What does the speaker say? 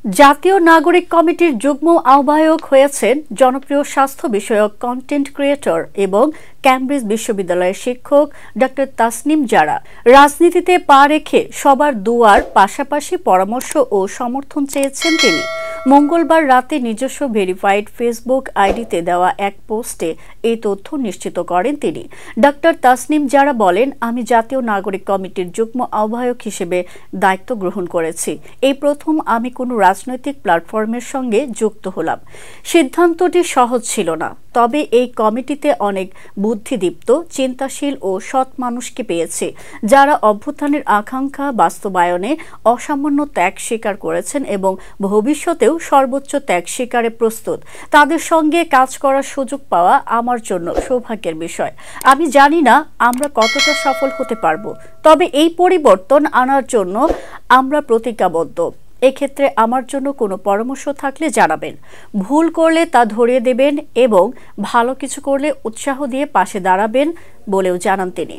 জাতীয় নাগরিক কমিটির যুগ্ম আহ্বায়ক হয়েছেন জনপ্রিয় স্বাস্থ্য বিষয়ক কন্টেন্ট ক্রিয়েটর এবং ক্যামব্রিজ বিশ্ববিদ্যালয়ের শিক্ষক ডক্টর তাসনিম জারা। রাজনীতিতে পা রেখে সবার দুয়ার পাশাপাশি পরামর্শ ও সমর্থন চেয়েছেন তিনি। মঙ্গলবার রাতে নিজস্ব ভেরিফাইড ফেসবুক আইডিতে দেওয়া এক পোস্টে এই তথ্য নিশ্চিত করেন তিনি। ডক্টর তাসনিম জারা বলেন, আমি জাতীয় নাগরিক কমিটির যুগ্ম আহ্বায়ক হিসেবে দায়িত্ব গ্রহণ করেছি। এই প্রথম আমি কোনো রাজনৈতিক প্ল্যাটফর্মের সঙ্গে যুক্ত হলাম। সিদ্ধান্তটি সহজ ছিল না, তবে এই কমিটিতে অনেক বুদ্ধিদীপ্ত, চিন্তাশীল ও সৎ মানুষকে পেয়েছে যারা অভ্যুত্থানের আকাঙ্ক্ষা বাস্তবায়নে অসামান্য ত্যাগ স্বীকার করেছেন এবং ভবিষ্যতেও সর্বোচ্চ ত্যাগ স্বীকারে প্রস্তুত। তাদের সঙ্গে কাজ করার সুযোগ পাওয়া আমার জন্য সৌভাগ্যের বিষয়। আমি জানি না আমরা কতটা সফল হতে পারবো, তবে এই পরিবর্তন আনার জন্য আমরা প্রতিজ্ঞাবদ্ধ। এক্ষেত্রে আমার জন্য কোনো পরামর্শ থাকলে জানাবেন। ভুল করলে তা ধরিয়ে দেবেন এবং ভালো কিছু করলে উৎসাহ দিয়ে পাশে দাঁড়াবেন বলেও জানান তিনি।